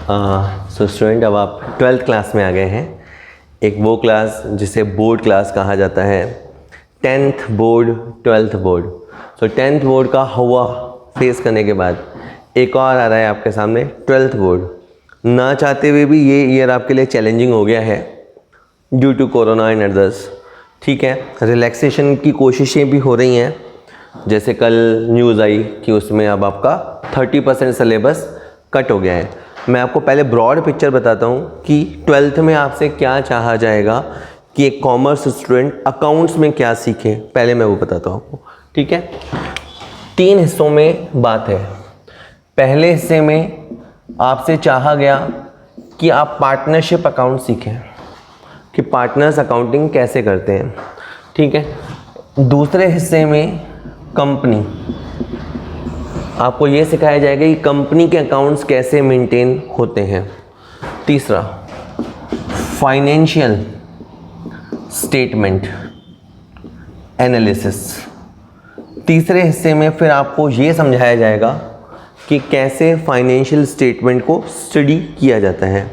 So student, अब आप 12th class में आ गए हैं। एक वो क्लास जिसे बोर्ड क्लास कहा जाता है, 10th बोर्ड 12th बोर्ड। सो 10th बोर्ड का हवा फेस करने के बाद एक और आ रहा है आपके सामने 12th बोर्ड। ना चाहते हुए भी ये ईयर आपके लिए चैलेंजिंग हो गया है due to corona and others. ठीक है, रिलैक्सेशन की कोशिशें भी हो रही हैं। जैसे कल न्यूज़ आई कि उसमें अब आपका 30% सिलेबस कट हो गया है। मैं आपको पहले ब्रॉड पिक्चर बताता हूँ कि 12th में आपसे क्या चाहा जाएगा कि एक कॉमर्स स्टूडेंट अकाउंट्स में क्या सीखे, पहले मैं वो बताता हूँ आपको। ठीक है, 3 हिस्सों में बात है। पहले हिस्से में आपसे चाहा गया कि आप पार्टनरशिप अकाउंट सीखें कि पार्टनर्स अकाउंटिंग कैसे करते हैं। ठीक है, दूसरे हिस्से में कंपनी, आपको ये सिखाया जाएगा कि कंपनी के अकाउंट्स कैसे मेंटेन होते हैं। तीसरा, फाइनेंशियल स्टेटमेंट एनालिसिस। तीसरे हिस्से में फिर आपको ये समझाया जाएगा कि कैसे फाइनेंशियल स्टेटमेंट को स्टडी किया जाता है।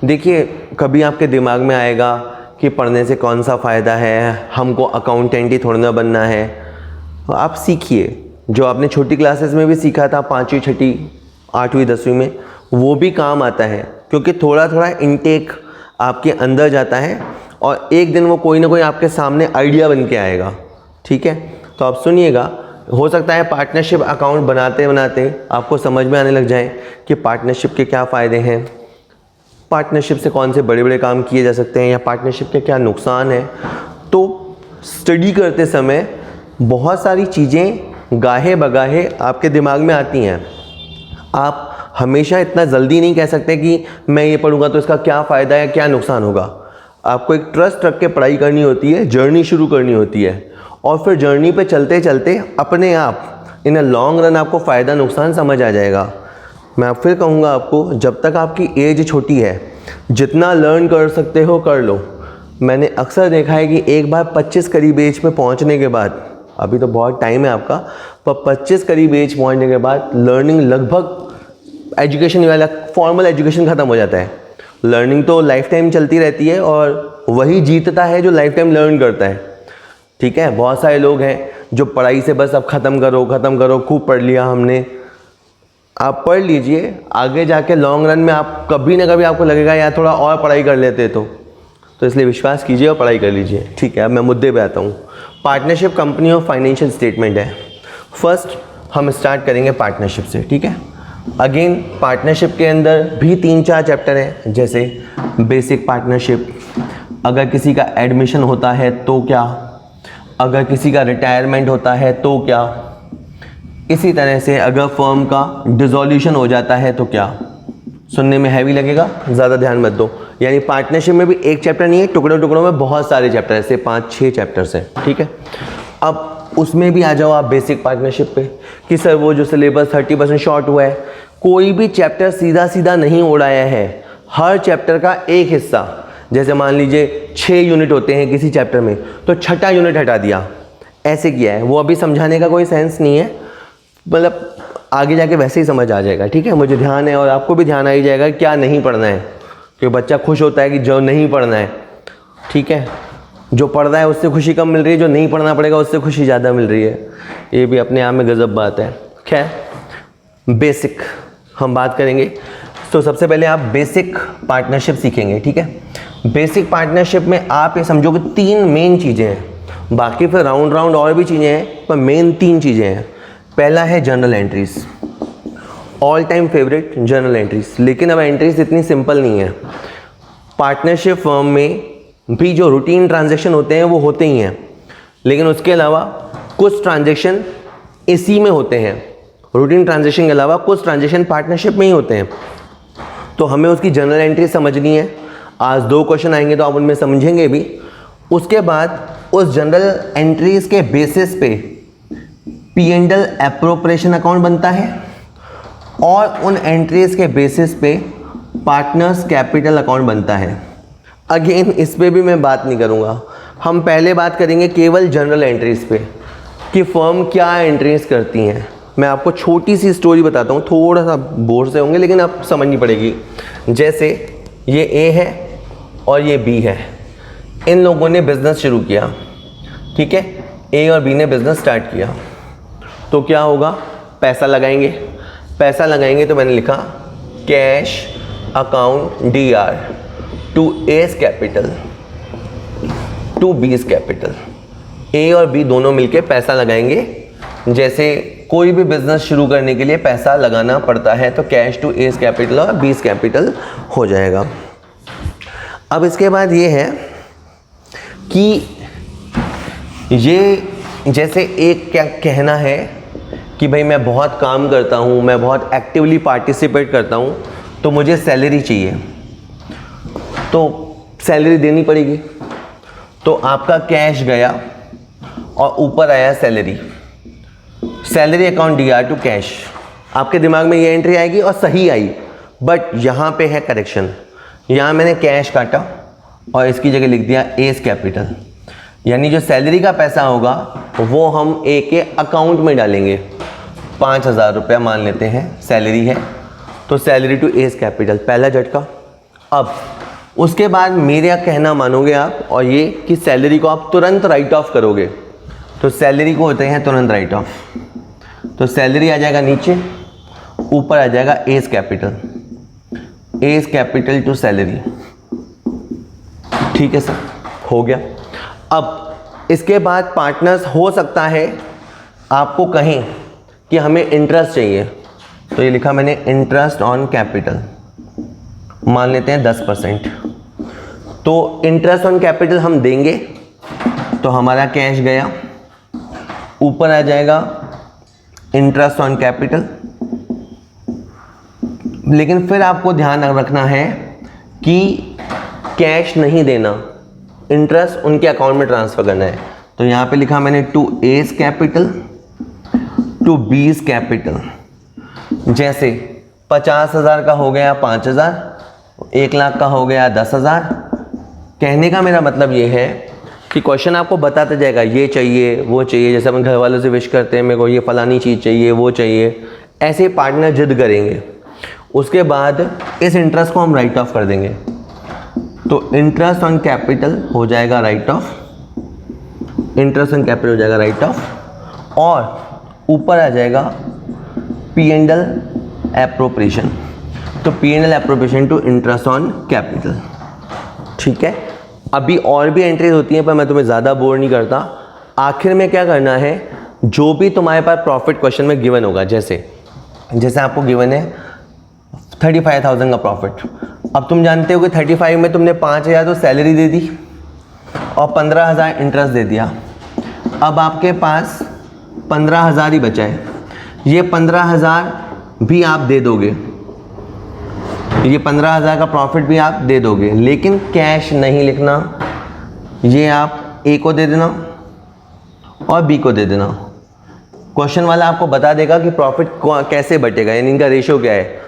देखिए, कभी आपके दिमाग में आएगा कि पढ़ने से कौन सा फ़ायदा है, हमको अकाउंटेंट ही थोड़ा ना बनना है। तो आप सीखिए, जो आपने छोटी क्लासेस में भी सीखा था 5वीं 6वीं 8वीं 10वीं में, वो भी काम आता है, क्योंकि थोड़ा थोड़ा इनटेक आपके अंदर जाता है और एक दिन वो कोई ना कोई आपके सामने आइडिया बन के आएगा। ठीक है, तो आप सुनिएगा, हो सकता है पार्टनरशिप अकाउंट बनाते बनाते आपको समझ में आने लग जाए कि पार्टनरशिप के क्या फ़ायदे हैं, पार्टनरशिप से कौन से बड़े बड़े काम किए जा सकते हैं, या पार्टनरशिप के क्या नुकसान है। तो स्टडी करते समय बहुत सारी चीज़ें गाहे बगाहे आपके दिमाग में आती हैं। आप हमेशा इतना जल्दी नहीं कह सकते कि मैं ये पढ़ूंगा तो इसका क्या फ़ायदा है, क्या नुकसान होगा। आपको एक ट्रस्ट रख के पढ़ाई करनी होती है, जर्नी शुरू करनी होती है, और फिर जर्नी पे चलते चलते अपने आप इन अ लॉन्ग रन आपको फ़ायदा नुकसान समझ आ जाएगा। मैं फिर कहूँगा आपको, जब तक आपकी एज छोटी है, जितना लर्न कर सकते हो कर लो। मैंने अक्सर देखा है कि एक बार 25 करीब एज पे पहुँचने के बाद, अभी तो बहुत टाइम है आपका, पर 25 करीब एज पहुँचने के बाद लर्निंग लगभग एजुकेशन वाला फॉर्मल एजुकेशन ख़त्म हो जाता है। लर्निंग तो लाइफ टाइम चलती रहती है और वही जीतता है जो लाइफ टाइम लर्न करता है। ठीक है, बहुत सारे लोग हैं जो पढ़ाई से बस अब ख़त्म करो, खूब पढ़ लिया हमने। आप पढ़ लीजिए, आगे जाके लॉन्ग रन में आप कभी ना कभी आपको लगेगा यार थोड़ा और पढ़ाई कर लेते तो इसलिए विश्वास कीजिए और पढ़ाई कर लीजिए। ठीक है, अब मैं मुद्दे पे आता हूँ। पार्टनरशिप कंपनी और फाइनेंशियल स्टेटमेंट है। फर्स्ट हम स्टार्ट करेंगे पार्टनरशिप से। ठीक है, अगेन पार्टनरशिप के अंदर भी 3-4 चैप्टर हैं, जैसे बेसिक पार्टनरशिप, अगर किसी का एडमिशन होता है तो क्या, अगर किसी का रिटायरमेंट होता है तो क्या, इसी तरह से अगर फर्म का डिसॉल्यूशन हो जाता है तो क्या। सुनने में हैवी लगेगा, ज़्यादा ध्यान मत दो। यानी पार्टनरशिप में भी एक चैप्टर नहीं है, टुकड़ों टुकड़ों में बहुत सारे चैप्टर, ऐसे 5-6 चैप्टर्स हैं। ठीक है, अब उसमें भी आ जाओ आप बेसिक पार्टनरशिप पे कि सर वो जो सिलेबस 30% शॉर्ट हुआ है। कोई भी चैप्टर सीधा सीधा नहीं उड़ाया है, हर चैप्टर का एक हिस्सा, जैसे मान लीजिए 6 यूनिट होते हैं किसी चैप्टर में, तो 6ठा यूनिट हटा दिया, ऐसे किया है। वो अभी समझाने का कोई सेंस नहीं है, मतलब आगे जाके वैसे ही समझ आ जाएगा। ठीक है, मुझे ध्यान है और आपको भी ध्यान आ ही जाएगा क्या नहीं पढ़ना है, क्योंकि बच्चा खुश होता है कि जो नहीं पढ़ना है। ठीक है, जो पढ़ रहा है उससे खुशी कम मिल रही है, जो नहीं पढ़ना पड़ेगा उससे खुशी ज़्यादा मिल रही है। ये भी अपने आप में गजब बात है। खैर, बेसिक हम बात करेंगे। तो सबसे पहले आप बेसिक पार्टनरशिप सीखेंगे। ठीक है, बेसिक पार्टनरशिप में आप ये समझो कि 3 मेन चीज़ें हैं, बाकी फिर राउंड और भी चीज़ें हैं, पर मेन 3 चीज़ें हैं। पहला है journal entries, all time favourite journal entries. लेकिन अब एंट्रीज इतनी सिंपल नहीं है। पार्टनरशिप फर्म में भी जो रूटीन ट्रांजैक्शन होते हैं वो होते ही हैं, लेकिन उसके अलावा कुछ ट्रांजैक्शन इसी में होते हैं। रूटीन ट्रांजैक्शन के अलावा कुछ ट्रांजैक्शन पार्टनरशिप में ही होते हैं, तो हमें उसकी जर्नल एंट्री समझनी है। आज 2 क्वेश्चन आएंगे तो आप उनमें समझेंगे भी। उसके बाद उस जनरल एंट्रीज के बेसिस पे P&L एप्रोप्रिएशन अकाउंट बनता है, और उन एंट्रीज के बेसिस पे पार्टनर्स कैपिटल अकाउंट बनता है। अगेन इस पे भी मैं बात नहीं करूँगा, हम पहले बात करेंगे केवल जनरल एंट्रीज पे कि फर्म क्या एंट्रीज करती हैं। मैं आपको छोटी सी स्टोरी बताता हूँ, थोड़ा सा बोर से होंगे लेकिन आप समझनी पड़ेगी। जैसे ये ए है और ये बी है, इन लोगों ने बिज़नेस शुरू किया, ठीक है, ए और बी ने बिज़नेस स्टार्ट किया, तो क्या होगा, पैसा लगाएंगे। पैसा लगाएंगे तो मैंने लिखा cash account DR to S capital to B's capital. A और बी दोनों मिलके पैसा लगाएंगे। जैसे कोई भी बिजनेस शुरू करने के लिए पैसा लगाना पड़ता है, तो कैश टू एस कैपिटल और बीस कैपिटल हो जाएगा। अब इसके बाद ये है कि ये जैसे एक क्या कहना है कि भाई मैं बहुत काम करता हूँ, मैं बहुत एक्टिवली पार्टिसिपेट करता हूँ, तो मुझे सैलरी चाहिए, तो सैलरी देनी पड़ेगी। तो आपका कैश गया और ऊपर आया salary, salary account DR to cash. आपके दिमाग में ये एंट्री आएगी और सही आई, बट यहाँ पे है करेक्शन। यहाँ मैंने कैश काटा और इसकी जगह लिख दिया एस कैपिटल, यानी जो सैलरी का पैसा होगा वो हम ए के अकाउंट में डालेंगे। 5,000 रुपया मान लेते हैं सैलरी है, तो सैलरी टू एस कैपिटल, पहला झटका। अब उसके बाद मेरा कहना मानोगे आप, और ये कि सैलरी को आप तुरंत राइट ऑफ करोगे, तो सैलरी को होते हैं तुरंत राइट ऑफ। तो सैलरी आ जाएगा नीचे, ऊपर आ जाएगा S capital, S capital to salary. ठीक है सर, हो गया। अब इसके बाद पार्टनर्स हो सकता है आपको कहें कि हमें इंटरेस्ट चाहिए, तो ये लिखा मैंने इंटरेस्ट ऑन कैपिटल, मान लेते हैं 10%। तो इंटरेस्ट ऑन कैपिटल हम देंगे, तो हमारा कैश गया, ऊपर आ जाएगा इंटरेस्ट ऑन कैपिटल। लेकिन फिर आपको ध्यान रखना है कि कैश नहीं देना, इंटरेस्ट उनके अकाउंट में ट्रांसफ़र करना है। तो यहाँ पे लिखा मैंने to S capital to B's capital. जैसे 50,000 का हो गया 5,000, 1 लाख का हो गया 10,000। कहने का मेरा मतलब ये है कि क्वेश्चन आपको बताते जाएगा ये चाहिए वो चाहिए। जैसे अपन घर वालों से विश करते हैं मेरे को ये फलानी चीज़ चाहिए वो चाहिए, ऐसे पार्टनर जिद करेंगे। उसके बाद इस इंटरेस्ट को हम राइट ऑफ कर देंगे, तो इंटरेस्ट ऑन कैपिटल हो जाएगा right of, interest on capital हो जाएगा राइट ऑफ, और ऊपर आ जाएगा P&L एप्रोप्रिएशन, तो P&L appropriation to interest on capital. ठीक है, अभी और भी एंट्रीज होती हैं पर मैं तुम्हें ज़्यादा बोर नहीं करता। आखिर में क्या करना है, जो भी तुम्हारे पास प्रॉफिट क्वेश्चन में गिवन होगा, जैसे आपको गिवन है 35,000 का प्रॉफिट। अब तुम जानते हो कि 35 में तुमने 5,000 तो सैलरी दे दी और 15,000 इंटरेस्ट दे दिया। अब आपके पास 15,000 ही बचा है, ये 15,000 भी आप दे दोगे, ये 15,000 का प्रॉफिट भी आप दे दोगे, लेकिन कैश नहीं लिखना। ये आप ए को दे देना और बी को दे देना। क्वेश्चन वाला आपको बता देगा कि प्रॉफिट कैसे बटेगा, यानी इनका रेशियो क्या है।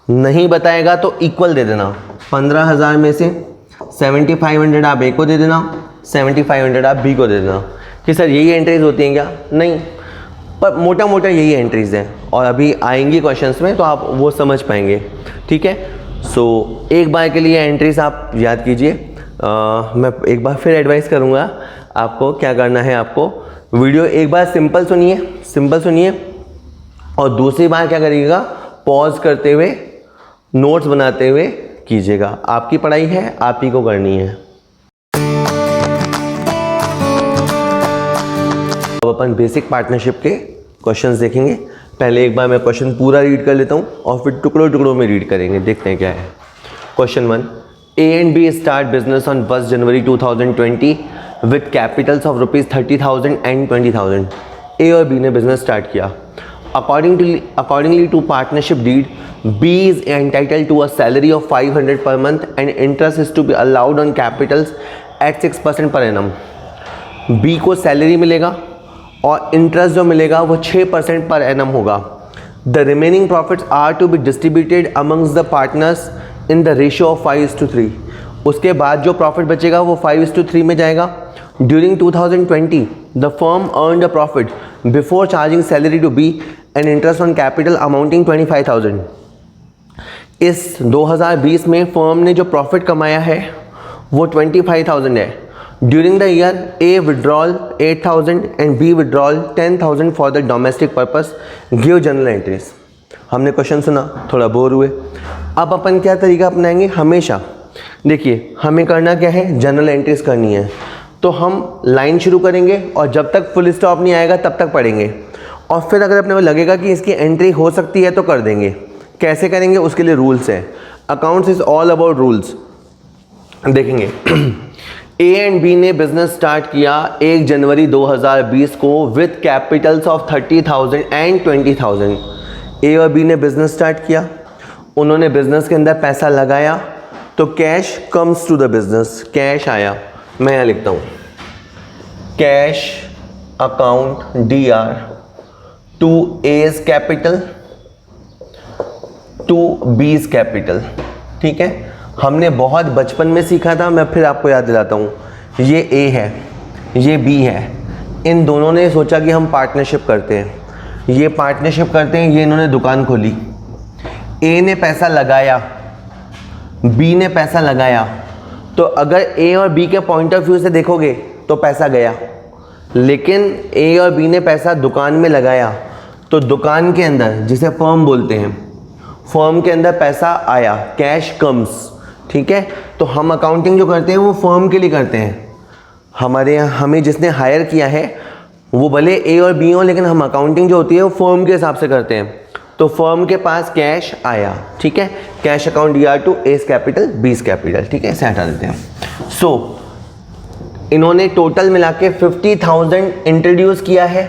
नहीं बताएगा तो इक्वल दे देना। 15,000 में से 7,500 आप ए को दे देना, 7,500 आप बी को दे देना। कि सर यही एंट्रीज होती हैं क्या? नहीं, पर मोटा मोटा यही एंट्रीज हैं, और अभी आएंगी क्वेश्चंस में तो आप वो समझ पाएंगे। ठीक है, सो एक बार के लिए एंट्रीज आप याद कीजिए। मैं एक बार फिर एडवाइस करूँगा आपको क्या करना है। आपको वीडियो एक बार सिंपल सुनिए, और दूसरी बार क्या करिएगा, पॉज करते हुए नोट्स बनाते हुए कीजिएगा। आपकी पढ़ाई है, आप ही को करनी है। अब अपन बेसिक पार्टनरशिप के क्वेश्चंस देखेंगे। पहले एक बार मैं क्वेश्चन पूरा रीड कर लेता हूँ और फिर टुकड़ों टुकड़ों में रीड करेंगे, देखते हैं क्या है। Question 1, A and B start business on 1st January 2020 with capitals of ₹30,000 and ₹20,000. A और B ने बिजनेस स्टार्ट किया। Accordingly to partnership deed, B is entitled to a salary of 500 per month and interest is to be allowed on capitals at 6% per annum. B को salary मिलेगा और interest जो मिलेगा वो 6% per annum होगा। The remaining profits are to be distributed amongst the partners in the ratio of 5:3। उसके बाद जो प्रॉफिट बचेगा वो 5:3 में जाएगा। During 2020 the firm earned a profit before charging salary to B and interest on capital amounting 25,000। इस 2020 में firm ने जो प्रॉफिट कमाया है वो 25,000 है। During the year A withdrawal 8,000 and B withdrawal 10,000 for the domestic purpose, give journal entries. हमने question सुना, थोड़ा बोर हुए। अब अपन क्या तरीका अपनाएंगे, हमेशा देखिए हमें करना क्या है, जनरल एंट्रीज करनी है। तो हम लाइन शुरू करेंगे और जब तक फुल स्टॉप नहीं आएगा तब तक पढ़ेंगे, और फिर अगर अपने को लगेगा कि इसकी एंट्री हो सकती है तो कर देंगे। कैसे करेंगे उसके लिए रूल्स है। Accounts is all about rules. देखेंगे ए एंड बी ने बिजनेस स्टार्ट किया 1 जनवरी 2020 को विथ कैपिटल्स ऑफ 30,000 एंड 20,000। ए और बी ने बिजनेस स्टार्ट किया, उन्होंने बिजनेस के अंदर पैसा लगाया, तो cash comes to the business, cash आया। मैं यहाँ लिखता हूँ cash account DR to A's capital to B's capital. ठीक है, हमने बहुत बचपन में सीखा था, मैं फिर आपको याद दिलाता हूँ। ये ए है, ये बी है, इन दोनों ने सोचा कि हम पार्टनरशिप करते हैं, ये पार्टनरशिप करते हैं, ये इन्होंने दुकान खोली। ए ने पैसा लगाया, बी ने पैसा लगाया, तो अगर ए और बी के पॉइंट ऑफ व्यू से देखोगे तो पैसा गया, लेकिन ए और बी ने पैसा दुकान में लगाया, तो दुकान के अंदर, जिसे फर्म बोलते हैं, फर्म के अंदर पैसा आया, कैश कम्स। ठीक है, तो हम अकाउंटिंग जो करते हैं वो फर्म के लिए करते हैं। हमारे यहाँ हमें जिसने हायर किया है वो भले ए और बी हो, लेकिन हम अकाउंटिंग जो होती है वो फर्म के हिसाब से करते हैं। तो फर्म के पास कैश आया, ठीक है, cash account DR to A's capital B's capital. ठीक है, इसे हटा देते हैं। सो इन्होंने टोटल मिला के 50,000 इंट्रोड्यूस किया है,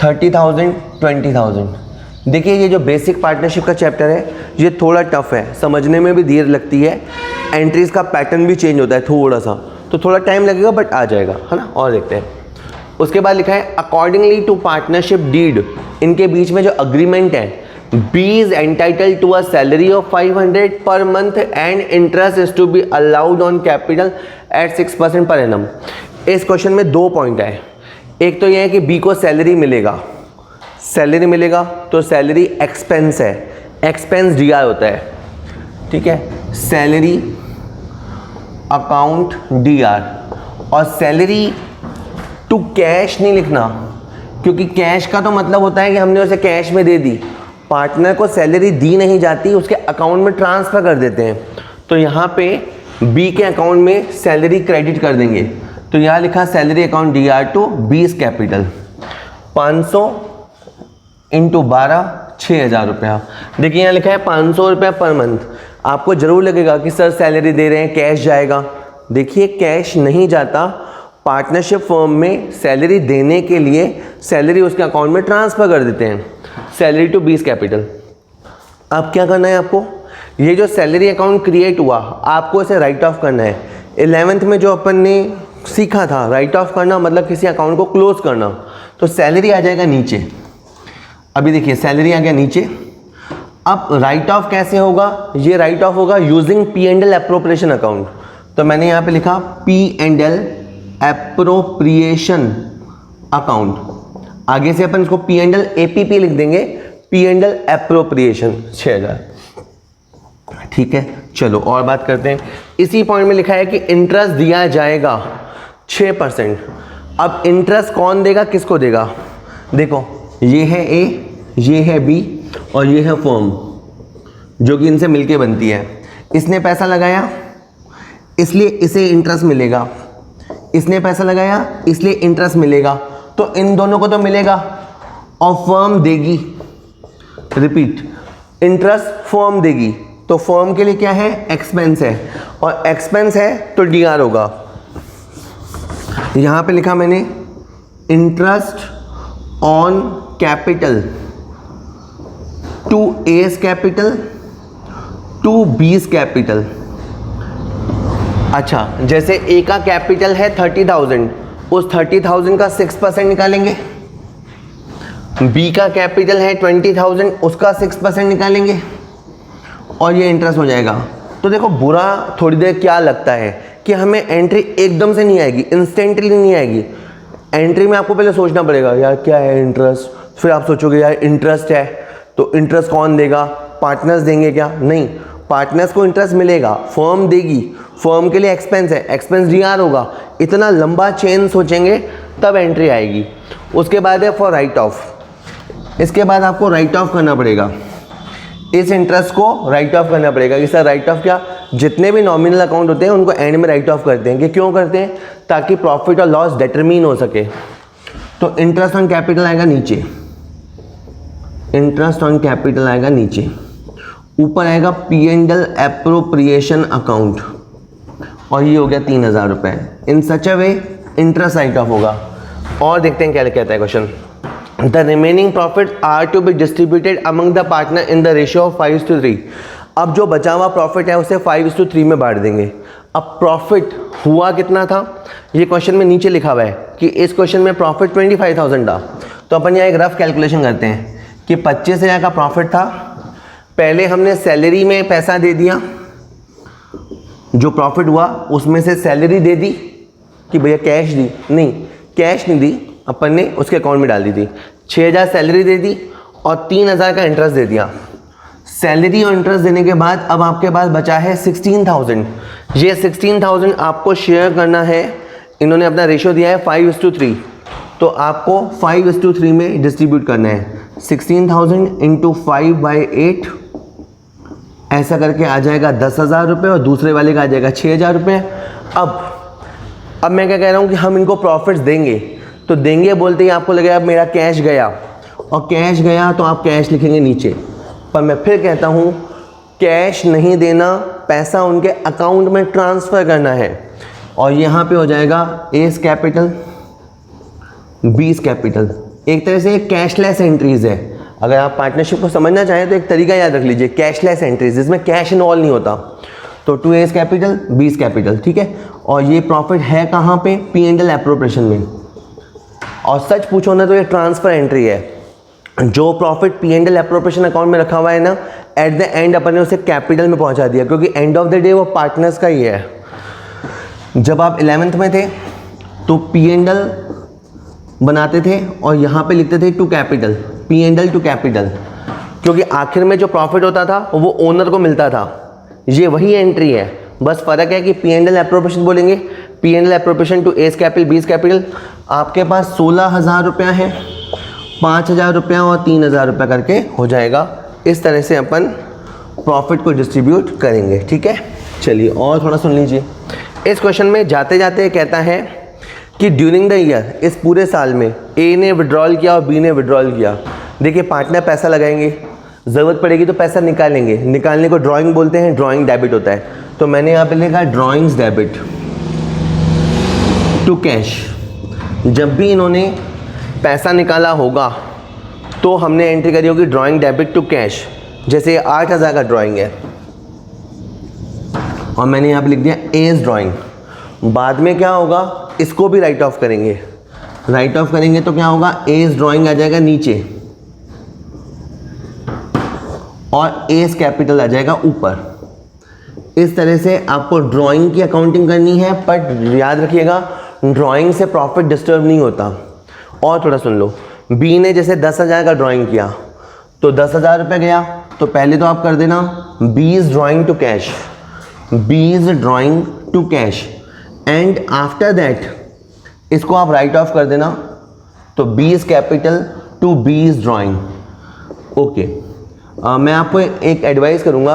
30,000 20,000। देखिए ये जो बेसिक पार्टनरशिप का चैप्टर है ये थोड़ा टफ है, समझने में भी देर लगती है, एंट्रीज का पैटर्न भी चेंज होता है थोड़ा सा, तो थोड़ा टाइम लगेगा बट आ जाएगा, है ना। और देखते हैं, उसके बाद लिखा है अकॉर्डिंगली टू पार्टनरशिप डीड, इनके बीच में जो अग्रीमेंट है, B is entitled to a salary of 500 per month and interest is to be allowed on capital at 6% per annum. इस क्वेश्चन में 2 पॉइंट है। एक तो यह है कि बी को सैलरी मिलेगा, सैलरी मिलेगा तो सैलरी एक्सपेंस है, एक्सपेंस DR होता है। ठीक है, सैलरी अकाउंट DR, और सैलरी टू कैश नहीं लिखना, क्योंकि कैश का तो मतलब होता है कि हमने उसे कैश में दे दी, पार्टनर को सैलरी दी नहीं जाती, उसके अकाउंट में ट्रांसफ़र कर देते हैं। तो यहाँ पे बी के अकाउंट में सैलरी क्रेडिट कर देंगे, तो यहाँ लिखा salary account DR to B's capital, 500 into 12 6,000 रुपया। देखिए यहाँ लिखा है 500 रुपया पर मंथ। आपको जरूर लगेगा कि सर सैलरी दे रहे हैं, कैश जाएगा। देखिए कैश नहीं जाता, पार्टनरशिप फर्म में सैलरी देने के लिए सैलरी उसके अकाउंट में ट्रांसफ़र कर देते हैं, सैलरी टू बीज कैपिटल। अब क्या करना है आपको, ये जो सैलरी अकाउंट क्रिएट हुआ आपको इसे राइट ऑफ करना है। 11th में जो अपन ने सीखा था राइट ऑफ करना मतलब किसी अकाउंट को क्लोज करना, तो सैलरी आ जाएगा नीचे। अभी देखिए सैलरी आ गया नीचे। अब राइट ऑफ कैसे होगा, ये राइट ऑफ होगा यूजिंग P&L एप्रोप्रिएशन अकाउंट। तो मैंने यहाँ पे लिखा P&L एप्रोप्रिएशन अकाउंट, आगे से अपन इसको P&L APP लिख देंगे, P&L एप्रोप्रिएशन 6,000। ठीक है, चलो और बात करते हैं। इसी पॉइंट में लिखा है कि इंटरेस्ट दिया जाएगा 6%। अब इंटरेस्ट कौन देगा, किसको देगा, देखो ये है A, ये है B और ये है फर्म जो कि इनसे मिलके बनती है। इसने पैसा लगाया इसलिए इसे इंटरेस्ट मिलेगा, इसने पैसा लगाया इसलिए इंटरेस्ट मिलेगा, तो इन दोनों को तो मिलेगा और फर्म देगी। रिपीट, इंटरेस्ट फर्म देगी, तो फर्म के लिए क्या है, एक्सपेंस है, और एक्सपेंस है तो DR होगा। यहां पे लिखा मैंने interest on capital to A's capital to B's capital. अच्छा, जैसे ए का कैपिटल है 30,000, उस 30,000 का 6% निकालेंगे। बी का कैपिटल है 20,000, उसका 6% निकालेंगे और ये इंटरेस्ट हो जाएगा। तो देखो बुरा थोड़ी देर क्या लगता है कि हमें एंट्री एकदम से नहीं आएगी, इंस्टेंटली नहीं आएगी। एंट्री में आपको पहले सोचना पड़ेगा यार क्या है इंटरेस्ट, फिर आप सोचोगे यार इंटरेस्ट है तो इंटरेस्ट कौन देगा, पार्टनर्स देंगे क्या? नहीं, पार्टनर्स को इंटरेस्ट मिलेगा, फर्म देगी, फर्म के लिए एक्सपेंस है, एक्सपेंस डीआर होगा। इतना लंबा चेन सोचेंगे तब एंट्री आएगी। उसके बाद है फॉर राइट ऑफ, इसके बाद आपको राइट ऑफ करना पड़ेगा, इस इंटरेस्ट को राइट ऑफ करना पड़ेगा। कि सर राइट ऑफ क्या, जितने भी नॉमिनल अकाउंट होते हैं उनको एंड में राइट ऑफ करते हैं। कि क्यों करते हैं? ताकि प्रॉफिट और लॉस डिटरमिन हो सके। तो इंटरेस्ट ऑन कैपिटल आएगा नीचे, इंटरेस्ट ऑन कैपिटल आएगा नीचे, ऊपर आएगा P&L एप्रोप्रिएशन अकाउंट, और ये हो गया 3000 रुपये। In such a way interest write off होगा। और देखते हैं क्या कहता है question. The remaining profit are to be distributed among the partner in the ratio of 5:3। अब जो बचा हुआ प्रॉफिट है उसे 5:3 में बांट देंगे। अब प्रॉफिट हुआ कितना था, ये क्वेश्चन में नीचे लिखा हुआ है कि इस क्वेश्चन में प्रॉफिट 25,000 था। तो अपन यहाँ एक रफ कैलकुलेशन करते हैं कि 25,000 का प्रॉफिट था। पहले हमने सैलरी में पैसा दे दिया, जो प्रॉफिट हुआ उसमें से सैलरी दे दी कि भैया कैश दी, नहीं कैश नहीं दी, अपन ने उसके अकाउंट में डाल दी थी। 6,000 सैलरी दे दी और 3,000 का इंटरेस्ट दे दिया। सैलरी और इंटरेस्ट देने के बाद अब आपके पास बचा है 16,000। ये 16,000 आपको शेयर करना है। इन्होंने अपना रेशियो दिया है 5:3, तो आपको 5:3 में डिस्ट्रीब्यूट करना है। 16,000 इंटू 5/8 ऐसा करके आ जाएगा 10,000 रुपये, और दूसरे वाले का आ जाएगा 6,000 रुपये। अब मैं क्या कह रहा हूँ कि हम इनको प्रॉफिट्स देंगे, तो देंगे बोलते ही आपको लगेगा अब मेरा कैश गया, और कैश गया तो आप कैश लिखेंगे नीचे। पर मैं फिर कहता हूँ कैश नहीं देना, पैसा उनके अकाउंट में ट्रांसफ़र करना है। और यहाँ पे हो जाएगा एस कैपिटल बीस कैपिटल। एक तरह से कैशलेस एंट्रीज है। अगर आप पार्टनरशिप को समझना चाहें तो एक तरीका याद रख लीजिए, कैशलेस एंट्रीज, जिसमें कैश इन्वॉल्व नहीं होता। तो 2 कैपिटल 20 कैपिटल, ठीक है। और ये प्रॉफिट है कहाँ पे? P&L एप्रोप्रिएशन में। और सच पूछो ना तो ये ट्रांसफ़र एंट्री है। जो प्रॉफिट P&L एप्रोप्रिएशन अकाउंट में रखा हुआ है ना, एट द एंड अपन ने उसे कैपिटल में पहुंचा दिया, क्योंकि एंड ऑफ द डे वो पार्टनर्स का ही है। जब आप 11th में थे तो P&L बनाते थे और यहाँ पे लिखते थे to capital, P&L to capital, क्योंकि आखिर में जो प्रॉफिट होता था वो ओनर को मिलता था। ये वही एंट्री है, बस फ़र्क है कि P&L एप्रोप्रिएशन बोलेंगे, P&L appropriation to S capital 20 capital. आपके पास 16,000 रुपया है, 5,000 रुपया और 3,000 रुपया करके हो जाएगा। इस तरह से अपन प्रॉफिट को डिस्ट्रीब्यूट करेंगे, ठीक है। चलिए और थोड़ा सुन लीजिए। इस क्वेश्चन में जाते जाते कहता है कि ड्यूरिंग द ईयर, इस पूरे साल में ए ने विड्रॉल किया और बी ने विड्रॉल किया। देखिए पार्टनर पैसा लगाएंगे, ज़रूरत पड़ेगी तो पैसा निकालेंगे, निकालने को ड्राइंग बोलते हैं, ड्राइंग डेबिट होता है। तो मैंने यहाँ पे लिखा ड्राइंग्स डेबिट टू कैश। जब भी इन्होंने पैसा निकाला होगा तो हमने एंट्री करी होगी ड्राइंग डेबिट टू कैश। जैसे 8,000 का ड्राइंग है और मैंने यहाँ पे लिख दिया एज ड्राइंग। बाद में क्या होगा, इसको भी राइट ऑफ करेंगे। राइट ऑफ करेंगे तो क्या होगा, एज ड्राइंग आ जाएगा नीचे और एज कैपिटल आ जाएगा ऊपर। इस तरह से आपको ड्राइंग की अकाउंटिंग करनी है, पर याद रखिएगा ड्राइंग से प्रॉफिट डिस्टर्ब नहीं होता। और थोड़ा सुन लो, बी ने जैसे 10,000 का ड्राइंग किया तो 10,000 रुपये गया, तो पहले तो आप कर देना B's drawing to cash, B's drawing to cash, and after that इसको आप राइट ऑफ कर देना, तो B's capital to B's drawing. Okay, मैं आपको एक एडवाइस करूँगा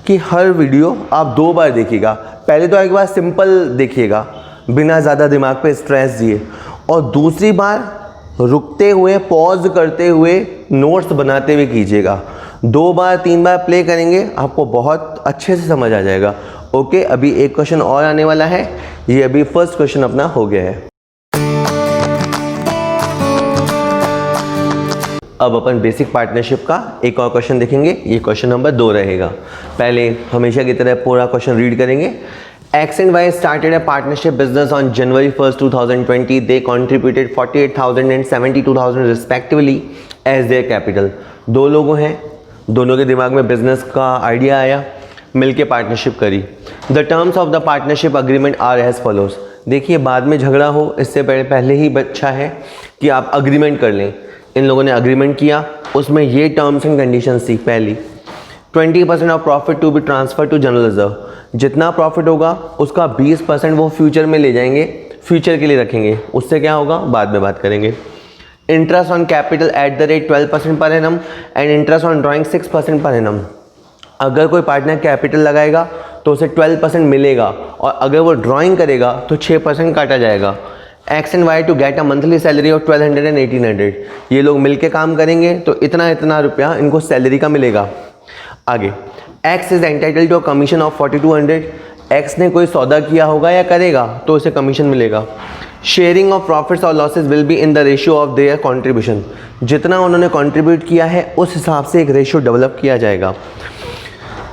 कि हर वीडियो आप 2 बार देखिएगा। पहले तो एक बार सिंपल देखिएगा बिना ज़्यादा दिमाग पे स्ट्रेस दिए, और दूसरी बार रुकते हुए पॉज करते हुए नोट्स बनाते हुए कीजिएगा। 2 बार 3 बार प्ले करेंगे, आपको बहुत अच्छे से समझ आ जाएगा। ओके, अभी एक क्वेश्चन और आने वाला है, ये अभी फर्स्ट क्वेश्चन अपना हो गया है। अब अपन बेसिक पार्टनरशिप का एक और क्वेश्चन देखेंगे, ये क्वेश्चन नंबर 2 रहेगा। पहले हमेशा की तरह पूरा क्वेश्चन रीड करेंगे। X and Y started a partnership business on January 1st, 2020. They contributed 48,000 and 72,000 respectively as their capital. 2 लोगों हैं, दोनों के दिमाग में बिजनेस का आइडिया आया, मिलके पार्टनरशिप करी। The terms of the partnership agreement are as follows. देखिए बाद में झगड़ा हो इससे पहले ही अच्छा है कि आप अग्रीमेंट कर लें इन लोगों ने अग्रीमेंट किया, उसमें ये टर्म्स एंड कंडीशंस थी। पहली 20% of profit to be transfer to general reserve, जितना प्रॉफिट होगा उसका 20% वो फ्यूचर में ले जाएंगे, फ्यूचर के लिए रखेंगे। उससे क्या होगा बाद में बात करेंगे। Interest on capital at the rate 12% per annum and interest on drawing 6% per annum. अगर कोई पार्टनर कैपिटल लगाएगा तो उसे 12% मिलेगा, और अगर वो ड्राइंग करेगा तो 6% काटा जाएगा। X and Y to get a monthly salary of 1200 and 1800। ये लोग मिलके काम करेंगे तो इतना इतना रुपया इनको सैलरी का मिलेगा। आगे X is entitle to a commission of 4200। X ने कोई सौदा किया होगा या करेगा तो उसे कमीशन मिलेगा। शेयरिंग ऑफ प्रॉफिट्स और losses will be in the ratio of their contribution. जितना उन्होंने कॉन्ट्रीब्यूट किया है उस हिसाब से एक रेशियो डेवलप किया जाएगा।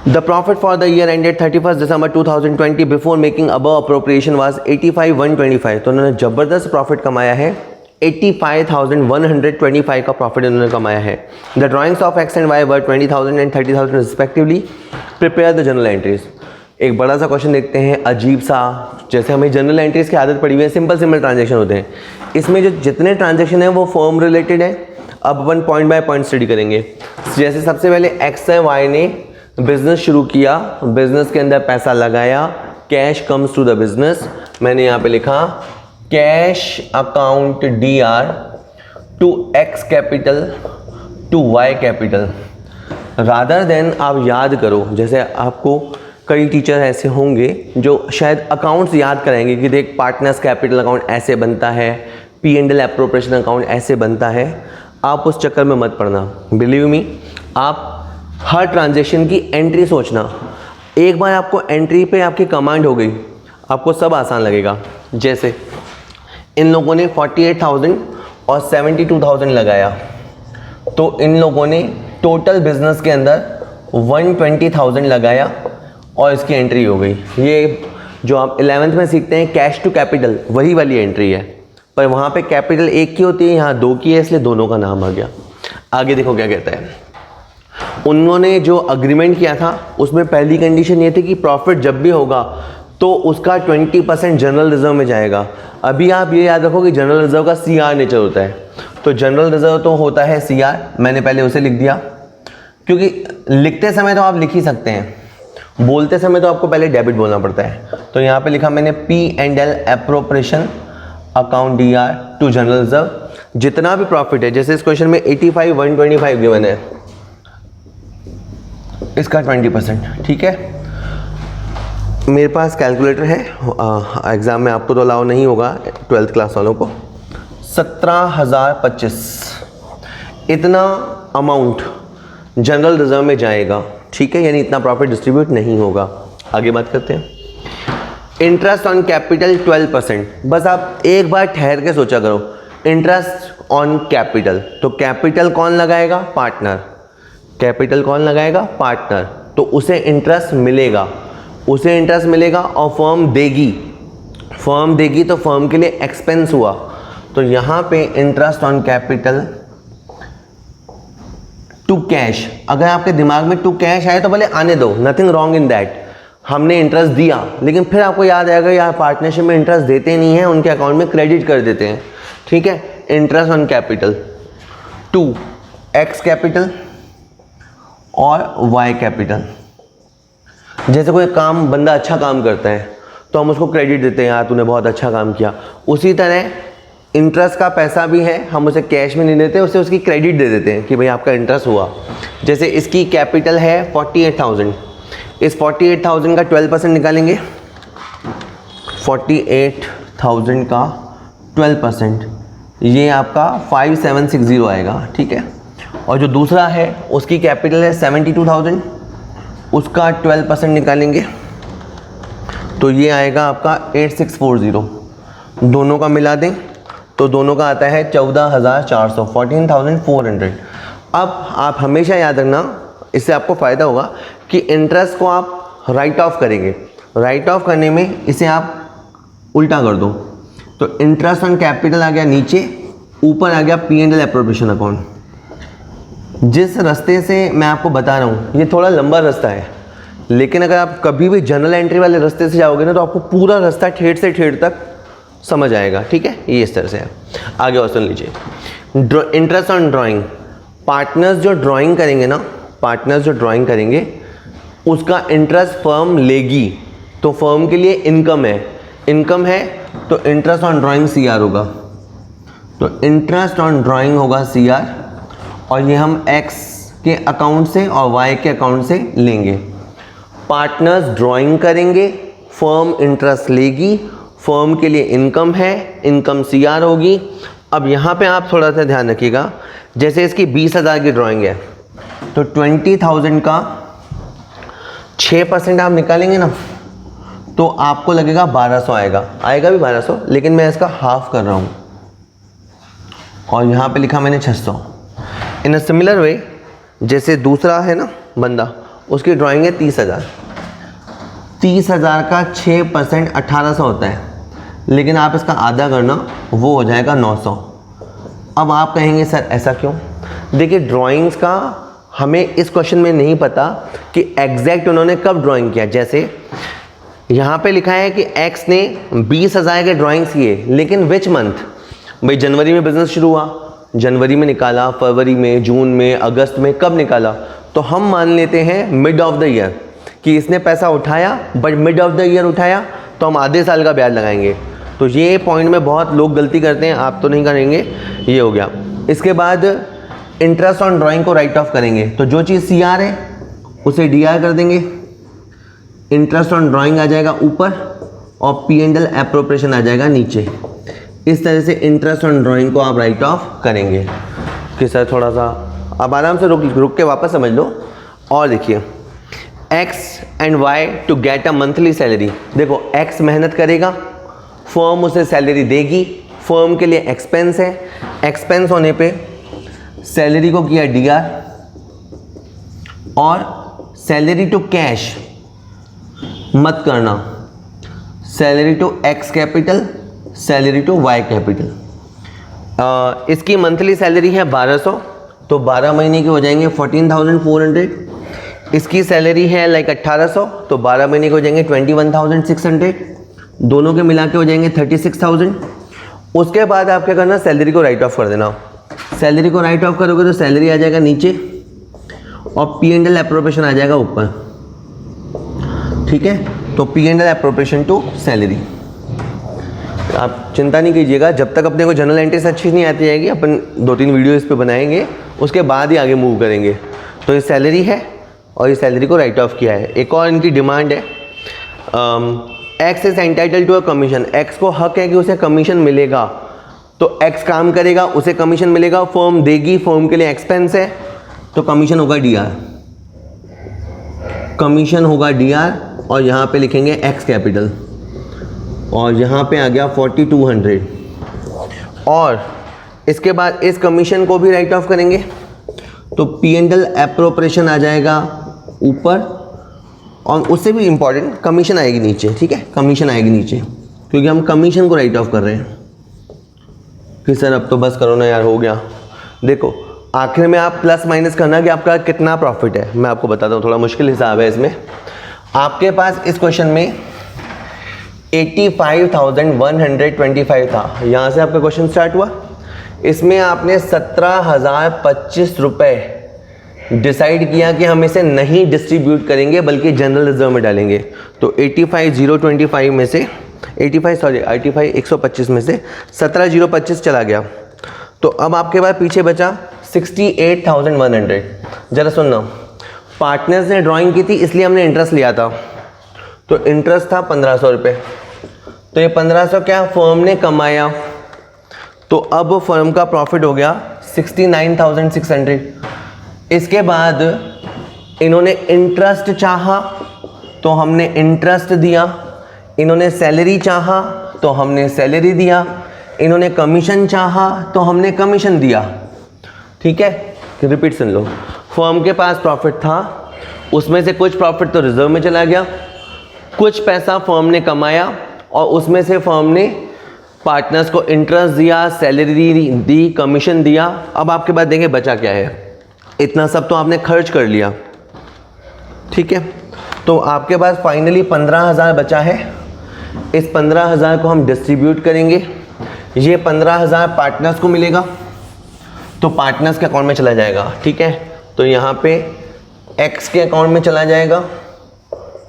The profit for the year ended 31 December 2020 before making above appropriation was 85,125। तो उन्होंने ज़बरदस्त प्रॉफिट कमाया है, 85,125 का प्रॉफिट इन्होंने कमाया है। The drawings of x and why were 20,000 and 30,000 respectively. Prepare the general entries. एक बड़ा सा क्वेश्चन देखते हैं, अजीब सा, जैसे हमें जनरल एंट्रीज की आदत पड़ी हुई है, सिंपल ट्रांजेक्शन होते हैं। इसमें जो जितने ट्रांजेक्शन हैं वो फर्म रिलेटेड है। अब अपन पॉइंट बाय पॉइंट स्टडी करेंगे। जैसे सबसे पहले एक्स एंड वाई ने बिजनेस शुरू किया, बिजनेस के अंदर पैसा लगाया, cash comes to the business. मैंने यहाँ पे लिखा cash account DR to X capital to Y capital. Rather than आप याद करो, जैसे आपको कई टीचर ऐसे होंगे जो शायद अकाउंट्स याद कराएंगे कि देख पार्टनर्स कैपिटल अकाउंट ऐसे बनता है, P&L एप्रोप्रिएशन अकाउंट ऐसे बनता है। आप उस चक्कर में मत पड़ना। बिलीव मी, आप हर ट्रांजेक्शन की एंट्री सोचना। एक बार आपको एंट्री पे आपकी कमांड हो गई, आपको सब आसान लगेगा। जैसे इन लोगों ने 48,000 और 72,000 लगाया, तो इन लोगों ने टोटल बिजनेस के अंदर 120,000 लगाया और इसकी एंट्री हो गई। ये जो आप 11th में सीखते हैं कैश टू कैपिटल, वही वाली एंट्री है, पर वहाँ पे कैपिटल एक की होती है, यहाँ दो की है, इसलिए दोनों का नाम आ गया। आगे देखो क्या कहता है। उन्होंने जो अग्रीमेंट किया था उसमें पहली कंडीशन ये थी कि प्रॉफिट जब भी होगा तो उसका 20% जनरल रिजर्व में जाएगा। अभी आप ये याद रखो कि जनरल रिजर्व का CR नेचर होता है, तो जनरल रिजर्व तो होता है CR, मैंने पहले उसे लिख दिया, क्योंकि लिखते समय तो आप लिख ही सकते हैं, बोलते समय तो आपको पहले डेबिट बोलना पड़ता है। तो यहाँ पे लिखा मैंने P&L appropriation account DR to general reserve. जितना भी प्रॉफिट है, जैसे इस क्वेश्चन में 85,125 गिवन है, इसका 20%, ठीक है। मेरे पास कैलकुलेटर है, एग्ज़ाम में आपको तो अलाउ नहीं होगा 12th क्लास वालों को। 17,025 इतना अमाउंट जनरल रिजर्व में जाएगा, ठीक है, यानी इतना प्रॉफिट डिस्ट्रीब्यूट नहीं होगा। आगे बात करते हैं। Interest on capital 12%। बस आप एक बार ठहर के सोचा करो, इंटरेस्ट ऑन कैपिटल, तो कैपिटल कौन लगाएगा? पार्टनर। कैपिटल कौन लगाएगा? पार्टनर। तो उसे इंटरेस्ट मिलेगा, उसे इंटरेस्ट मिलेगा और फर्म देगी, फर्म देगी तो फर्म के लिए एक्सपेंस हुआ। तो यहाँ पे interest on capital to cash, अगर आपके दिमाग में टू कैश आए तो भले आने दो, नथिंग रॉन्ग इन दैट। हमने इंटरेस्ट दिया, लेकिन फिर आपको याद आएगा यार पार्टनरशिप में इंटरेस्ट देते नहीं हैं, उनके अकाउंट में क्रेडिट कर देते हैं, ठीक है। Interest on capital to X capital और वाई कैपिटल। जैसे कोई काम बंदा अच्छा काम करता है तो हम उसको क्रेडिट देते हैं, यार तूने बहुत अच्छा काम किया। उसी तरह इंटरेस्ट का पैसा भी है, हम उसे कैश में नहीं देते, उसे उसकी क्रेडिट दे देते हैं कि भाई आपका इंटरेस्ट हुआ। जैसे इसकी कैपिटल है 48,000, इस 48,000 का 12% निकालेंगे, 48,000 का 12%, ये आपका 5760 आएगा, ठीक है। और जो दूसरा है उसकी कैपिटल है 72,000, उसका 12% निकालेंगे तो ये आएगा आपका 8640। दोनों का मिला दें तो दोनों का आता है 14,400, 14,400। अब आप हमेशा याद रखना, इससे आपको फ़ायदा होगा कि इंटरेस्ट को आप राइट ऑफ करेंगे, राइट ऑफ करने में इसे आप उल्टा कर दो, तो इंटरेस्ट ऑन कैपिटल आ गया नीचे, ऊपर आ गया P&L एप्रोप्रिएशन अकाउंट। जिस रास्ते से मैं आपको बता रहा हूँ ये थोड़ा लंबा रास्ता है, लेकिन अगर आप कभी भी जनरल एंट्री वाले रास्ते से जाओगे ना तो आपको पूरा रास्ता ठेठ से ठेठ तक समझ आएगा, ठीक है। ये इस तरह से है। आगे और सुन लीजिए। इंटरेस्ट ऑन ड्राइंग, पार्टनर्स जो ड्राइंग करेंगे ना, पार्टनर्स जो ड्राइंग करेंगे उसका इंटरेस्ट फर्म लेगी, तो फर्म के लिए इनकम है, इनकम है तो इंटरेस्ट ऑन ड्राइंग CR होगा, तो इंटरेस्ट ऑन ड्राइंग होगा CR, और ये हम X के अकाउंट से और Y के अकाउंट से लेंगे। पार्टनर्स ड्राइंग करेंगे, फर्म इंटरेस्ट लेगी, फर्म के लिए इनकम है, इनकम CR होगी। अब यहाँ पे आप थोड़ा सा ध्यान रखिएगा, जैसे इसकी 20,000 की ड्राइंग है तो 20,000 का 6% आप निकालेंगे ना तो आपको लगेगा 1200 आएगा भी 1200, लेकिन मैं इसका हाफ कर रहा हूँ और यहाँ पे लिखा मैंने 600। इन अ सिमिलर वे जैसे दूसरा है ना बंदा, उसकी ड्राइंग है 30,000, 30,000 का 6% 1800 होता है, लेकिन आप इसका आधा करना वो हो जाएगा 900। अब आप कहेंगे सर ऐसा क्यों? देखिए ड्राइंग्स का हमें इस क्वेश्चन में नहीं पता कि एग्जैक्ट उन्होंने कब ड्राइंग किया। जैसे यहाँ पे लिखा है कि X ने 20,000 के ड्राइंग्स किए, लेकिन विच मंथ? भाई जनवरी में बिजनेस शुरू हुआ, जनवरी में निकाला, फरवरी में, जून में, अगस्त में, कब निकाला? तो हम मान लेते हैं मिड ऑफ द ईयर कि इसने पैसा उठाया, but mid of the year उठाया तो हम आधे साल का ब्याज लगाएंगे। तो ये पॉइंट में बहुत लोग गलती करते हैं, आप तो नहीं करेंगे। ये हो गया। इसके बाद इंटरेस्ट ऑन ड्राइंग को राइट ऑफ करेंगे, तो जो चीज़ CR है उसे DR कर देंगे, इंटरेस्ट ऑन ड्राइंग आ जाएगा ऊपर और P&L एप्रोप्रिएशन आ जाएगा नीचे। इस तरह से इंटरेस्ट ऑन ड्राइंग को आप राइट ऑफ करेंगे। कि सर थोड़ा सा आप आराम से रुक के वापस समझ लो। और देखिए X and Y to get a monthly salary. देखो X मेहनत करेगा, फर्म उसे सैलरी देगी, फर्म के लिए एक्सपेंस है, एक्सपेंस होने पे सैलरी को किया DR, और सैलरी टू कैश मत करना, salary to X capital, salary to Y capital. इसकी मंथली सैलरी है 1200, तो 12 महीने के हो जाएंगे 14,400। इसकी सैलरी है लाइक 1800, तो 12 महीने के हो जाएंगे 21,600, दोनों के मिला के हो जाएंगे 36,000। उसके बाद आप क्या करना, सैलरी को राइट ऑफ कर देना। सैलरी को राइट ऑफ करोगे तो सैलरी आ जाएगा नीचे और P&L एप्रोप्रिएशन आ जाएगा ऊपर। ठीक है, तो P&L एप्रोप्रिएशन टू सैलरी। आप चिंता नहीं कीजिएगा, जब तक अपने को जनरल एंट्रीज अच्छी नहीं आती जाएगी, अपन 2-3 वीडियो इस पे बनाएंगे, उसके बाद ही आगे मूव करेंगे। तो ये सैलरी है और ये सैलरी को राइट ऑफ किया है। एक और इनकी डिमांड है, X is entitle to a commission. X को हक है कि उसे कमीशन मिलेगा, तो X काम करेगा उसे कमीशन मिलेगा, फर्म देगी, फर्म के लिए एक्सपेंस है तो कमीशन होगा DR, कमीशन होगा DR, और यहाँ पे लिखेंगे X कैपिटल, और यहाँ पे आ गया 4200। और इसके बाद इस कमीशन को भी राइट ऑफ करेंगे तो P&L एप्रोप्रिएशन आ जाएगा ऊपर, और उससे भी इम्पॉर्टेंट कमीशन आएगी नीचे। ठीक है, कमीशन आएगी नीचे, क्योंकि हम कमीशन को राइट ऑफ कर रहे हैं। कि सर अब तो बस करो ना यार, हो गया। देखो आखिर में आप प्लस माइनस करना कि आपका कितना प्रॉफिट है। मैं आपको बताता हूँ, थोड़ा मुश्किल हिसाब है इसमें। आपके पास इस क्वेश्चन में 85,125 था, यहाँ से आपका क्वेश्चन स्टार्ट हुआ। इसमें आपने 17,025 रुपये डिसाइड किया कि हम इसे नहीं डिस्ट्रीब्यूट करेंगे बल्कि जनरल रिजर्व में डालेंगे। तो 85,025 में से 125 में से 17,025 चला गया, तो अब आपके पास पीछे बचा 68,100। जरा सुनना, पार्टनर्स ने ड्राइंग की थी इसलिए हमने इंटरेस्ट लिया था, तो इंटरेस्ट था 1500 रुपये। तो ये 1500 क्या फर्म ने कमाया, तो अब फर्म का प्रॉफिट हो गया 69,600। इसके बाद इन्होंने इंटरेस्ट चाहा तो हमने इंटरेस्ट दिया, इन्होंने सैलरी चाहा तो हमने सैलरी दिया, इन्होंने कमीशन चाहा तो हमने कमीशन दिया। ठीक है, रिपीट सुन लो। फर्म के पास प्रॉफिट था, उसमें से कुछ प्रॉफिट तो रिजर्व में चला गया, कुछ पैसा फर्म ने कमाया और उसमें से फर्म ने पार्टनर्स को इंटरेस्ट दिया, सैलरी दी, कमीशन दिया। अब आपके पास देंगे बचा क्या है, इतना सब तो आपने खर्च कर लिया। ठीक है, तो आपके पास फाइनली 15,000 बचा है। इस 15,000 को हम डिस्ट्रीब्यूट करेंगे। ये 15,000 पार्टनर्स को मिलेगा तो पार्टनर्स के अकाउंट में चला जाएगा, ठीक है। तो यहाँ पे एक्स के अकाउंट में चला जाएगा,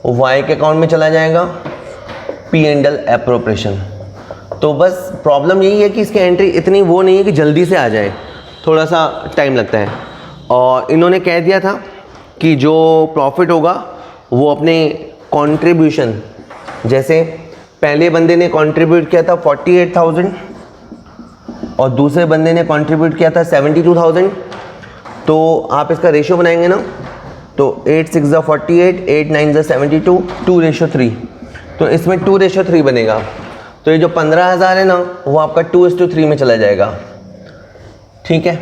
वाई के अकाउंट में चला जाएगा, पी एंड एल एप्रोप्रिएशन। तो बस प्रॉब्लम यही है कि इसकी एंट्री इतनी वो नहीं है कि जल्दी से आ जाए, थोड़ा सा टाइम लगता है। और इन्होंने कह दिया था कि जो प्रॉफिट होगा वो अपने कंट्रीब्यूशन, जैसे पहले बंदे ने कंट्रीब्यूट किया था 48,000 और दूसरे बंदे ने कंट्रीब्यूट किया था 72,000, तो आप इसका रेशियो बनाएंगे ना, तो 8 6 48, 8 9 72, 2:3, तो इसमें 2:3 बनेगा। तो ये जो 15,000 है ना वो आपका 2:3 में चला जाएगा, ठीक है।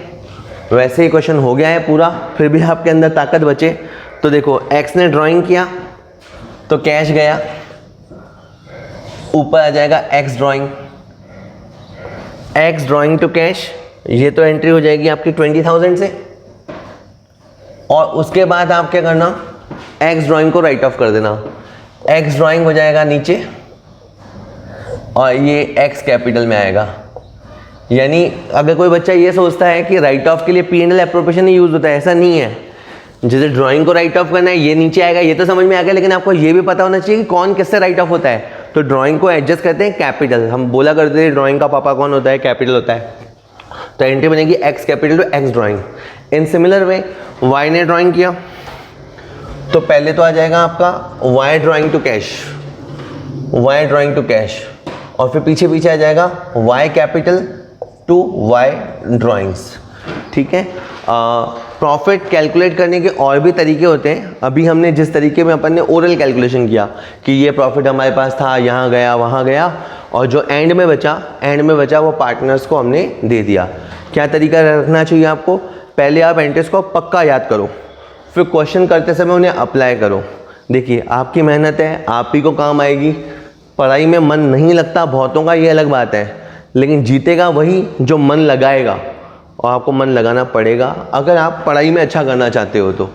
वैसे ही क्वेश्चन हो गया है पूरा, फिर भी आपके अंदर ताकत बचे तो देखो, एक्स ने ड्राइंग किया तो कैश गया, ऊपर आ जाएगा एक्स ड्राइंग टू कैश, ये तो एंट्री हो जाएगी आपकी 20,000 से। और उसके बाद आप क्या करना, एक्स ड्राइंग को राइट ऑफ कर देना, एक्स ड्राइंग हो जाएगा नीचे और ये एक्स कैपिटल में आएगा। यानी अगर कोई बच्चा ये सोचता है कि राइट ऑफ के लिए P and L appropriation he use होता है, ऐसा नहीं है। जैसे ड्राइंग को राइट ऑफ करना है, ये नीचे आएगा, ये तो समझ में आ गया, लेकिन आपको ये भी पता होना चाहिए कि कौन किससे राइट ऑफ होता है। तो ड्राइंग को एडजस्ट करते हैं कैपिटल, हम बोला करते हैं ड्राइंग का पापा कौन होता है, कैपिटल होता है। तो एंट्री बनेगी X capital to X drawing. In similar way Y ने ड्राइंग किया तो पहले तो आ जाएगा आपका वाई ड्राइंग टू कैश, और फिर पीछे पीछे आ जाएगा Y capital to Y drawings, ठीक है। प्रॉफिट कैलकुलेट करने के और भी तरीके होते हैं। अभी हमने जिस तरीके में अपन ने ओरल कैलकुलेशन किया कि ये प्रॉफिट हमारे पास था, यहाँ गया वहाँ गया, और जो एंड में बचा वो पार्टनर्स को हमने दे दिया। क्या तरीका रखना चाहिए आपको, पहले आप एंट्रीज को पक्का याद करो, फिर क्वेश्चन करते समय उन्हें अप्लाई करो। देखिए आपकी मेहनत है, आप ही को काम आएगी। पढ़ाई में मन नहीं लगता बहुतों का, ये अलग बात है, लेकिन जीतेगा वही जो मन लगाएगा, और आपको मन लगाना पड़ेगा अगर आप पढ़ाई में अच्छा करना चाहते हो तो,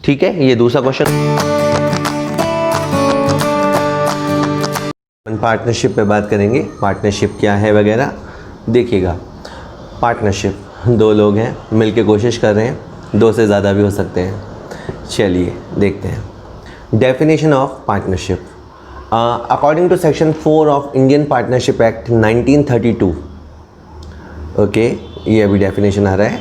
ठीक है। ये दूसरा क्वेश्चन, पार्टनरशिप पे बात करेंगे, पार्टनरशिप क्या है वगैरह। देखिएगा, पार्टनरशिप दो लोग हैं मिलके कोशिश कर रहे हैं, दो से ज़्यादा भी हो सकते हैं। चलिए देखते हैं definition of partnership. According to section 4 of Indian partnership act 1932, okay, ये अभी डेफिनेशन आ रहा है।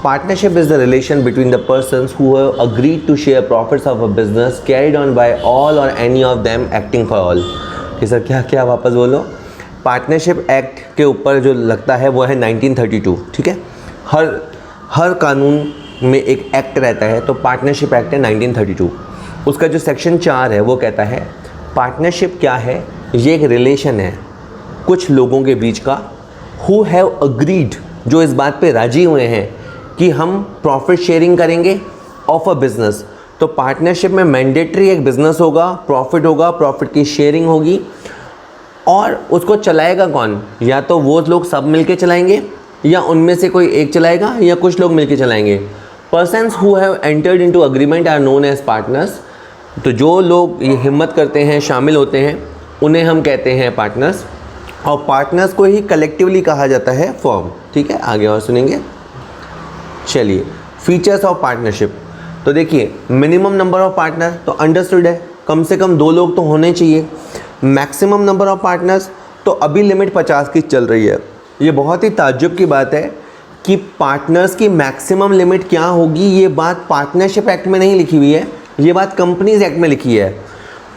Partnership is the relation between the persons who have agreed to share profits of a business carried on by all और any of them acting for all. कि sir क्या वापस बोलो। पार्टनरशिप एक्ट के ऊपर जो लगता है वो है 1932, ठीक है। हर कानून में एक एक्ट रहता है, तो पार्टनरशिप एक्ट है 1932। उसका जो सेक्शन 4 है वो कहता है पार्टनरशिप क्या है, ये एक रिलेशन है कुछ लोगों के बीच का, हु हैव अग्रीड, जो इस बात पे राजी हुए हैं कि हम प्रॉफिट शेयरिंग करेंगे ऑफ अ बिजनेस। तो पार्टनरशिप में मैंडेटरी एक बिजनेस होगा, प्रॉफिट की शेयरिंग होगी, और उसको चलाएगा कौन, या तो वो लोग सब मिलके चलाएंगे, या उनमें से कोई एक चलाएगा, या कुछ लोग मिलके चलाएंगे। Persons who have entered into agreement are known as partners. तो जो लोग ये हिम्मत करते हैं, शामिल होते हैं, उन्हें हम कहते हैं पार्टनर्स, और पार्टनर्स को ही कलेक्टिवली कहा जाता है फर्म, ठीक है। आगे और सुनेंगे। चलिए, फीचर्स ऑफ पार्टनरशिप। तो देखिए, मिनिमम नंबर ऑफ पार्टनर तो अंडरस्टूड है, कम से कम 2 लोग तो होने चाहिए। मैक्सिमम नंबर ऑफ पार्टनर्स, तो अभी लिमिट 50 की चल रही है। ये बहुत ही ताज्जुब की बात है कि पार्टनर्स की मैक्सिमम लिमिट क्या होगी, ये बात पार्टनरशिप एक्ट में नहीं लिखी हुई है, ये बात कंपनीज एक्ट में लिखी है।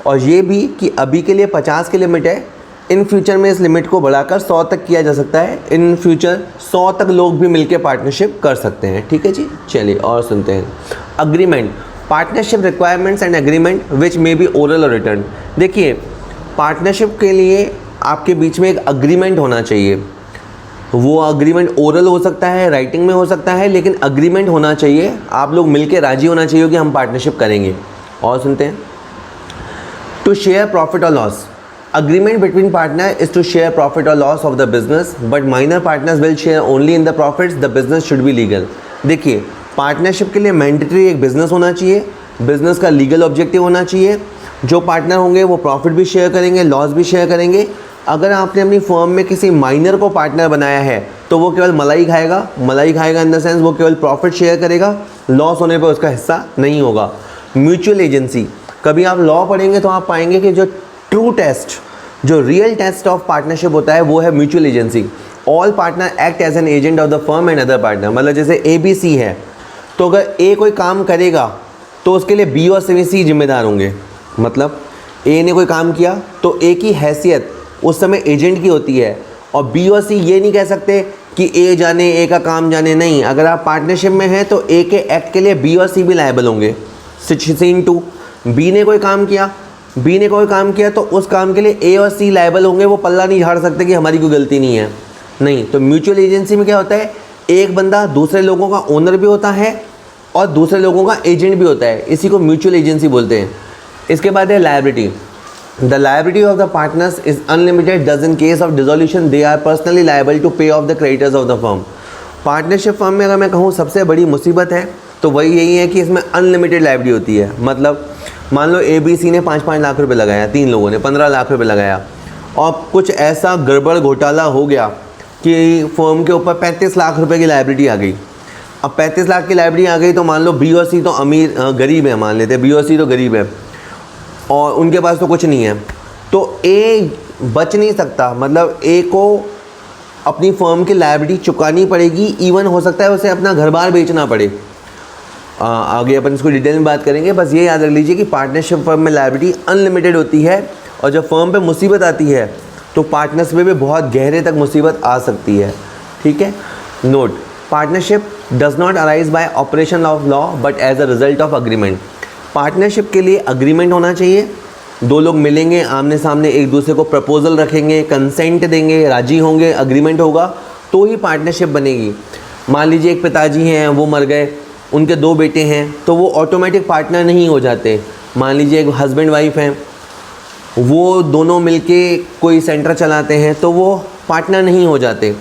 और ये भी कि अभी के लिए 50 की लिमिट है, इन फ्यूचर में इस लिमिट को बढ़ाकर 100 तक किया जा सकता है। इन फ्यूचर 100 तक लोग भी मिलकर पार्टनरशिप कर सकते हैं, ठीक है जी। चलिए और सुनते हैं। Agreement, partnership requirements and agreement which may be oral और रिटर्न। देखिए, पार्टनरशिप के लिए आपके बीच में एक अग्रीमेंट होना चाहिए। वो अग्रीमेंट ओरल हो सकता है, राइटिंग में हो सकता है, लेकिन अग्रीमेंट होना चाहिए। आप लोग मिलके राजी होना चाहिए कि हम पार्टनरशिप करेंगे। और सुनते हैं। टू शेयर प्रॉफिट और loss, agreement between partner is to share profit or loss of the business, but minor partners will share only in the profits. The business should be legal. देखिए, partnership के लिए mandatory एक business होना चाहिए, business का legal objective होना चाहिए। जो पार्टनर होंगे वो प्रॉफिट भी शेयर करेंगे, लॉस भी शेयर करेंगे। अगर आपने अपनी फर्म में किसी माइनर को पार्टनर बनाया है तो वो केवल मलाई खाएगा इन द सेंस वो केवल प्रॉफिट शेयर करेगा, लॉस होने पर उसका हिस्सा नहीं होगा। म्यूचुअल एजेंसी, कभी आप लॉ पढ़ेंगे तो आप पाएंगे कि जो ट्रू टेस्ट, जो रियल टेस्ट ऑफ पार्टनरशिप होता है वो है mutual agency. All partner act as an agent of the firm and other partner. मतलब जैसे ABC है, तो अगर A कोई काम करेगा तो उसके लिए B और C जिम्मेदार होंगे। मतलब A ने कोई काम किया तो A की हैसियत उस समय एजेंट की होती है, और B और C ये नहीं कह सकते कि A जाने, A का काम जाने, नहीं। अगर आप पार्टनरशिप में हैं तो A के एक्ट के लिए B और C भी लायबल होंगे। सीन 2, B ने कोई काम किया तो उस काम के लिए A और C लायबल होंगे, वो पल्ला नहीं झाड़ सकते कि हमारी कोई गलती नहीं है, नहीं। तो म्यूचुअल एजेंसी में क्या होता है, एक बंदा दूसरे लोगों का ओनर भी होता है और दूसरे लोगों का एजेंट भी होता है, इसी को म्यूचुअल एजेंसी बोलते हैं। इसके बाद है liability. The liability of the partners is unlimited, thus in case of dissolution they are personally liable to pay off the creditors of the firm. Partnership firm में अगर मैं कहूँ सबसे बड़ी मुसीबत है तो वही यही है कि इसमें अनलिमिटेड लायबिलिटी होती है। मतलब मान लो ABC ने 5-5 लाख रुपए लगाया, 3 लोगों ने 15 लाख रुपए लगाया, और कुछ ऐसा गड़बड़ घोटाला हो गया कि फर्म के ऊपर 35 लाख रुपए की लायबिलिटी आ गई। अब 35 लाख की लायबिलिटी आ गई तो मान लो B और C तो गरीब है, मान लेते हैं B और C तो गरीब है और उनके पास तो कुछ नहीं है, तो A बच नहीं सकता। मतलब A को अपनी फर्म की लायबिलिटी चुकानी पड़ेगी, इवन हो सकता है उसे अपना घर बार बेचना पड़े। आगे अपन इसको डिटेल में बात करेंगे। बस ये याद रख लीजिए कि पार्टनरशिप फर्म में लायबिलिटी अनलिमिटेड होती है, और जब फर्म पे मुसीबत आती है तो पार्टनर्स में भी बहुत गहरे तक मुसीबत आ सकती है। ठीक है, note, partnership does not arise by operation of law but as a result of agreement. Partnership के लिए अग्रीमेंट होना चाहिए, 2 लोग मिलेंगे आमने सामने, एक दूसरे को प्रपोजल रखेंगे, कंसेंट देंगे, राजी होंगे, अग्रीमेंट होगा तो ही पार्टनरशिप बनेगी। मान लीजिए एक पिताजी हैं, वो मर गए, उनके 2 बेटे हैं, तो वो ऑटोमेटिक पार्टनर नहीं हो जाते। मान लीजिए एक हस्बैंड वाइफ हैं, वो दोनों मिलके कोई सेंटर चलाते हैं, तो वो पार्टनर नहीं हो जाते।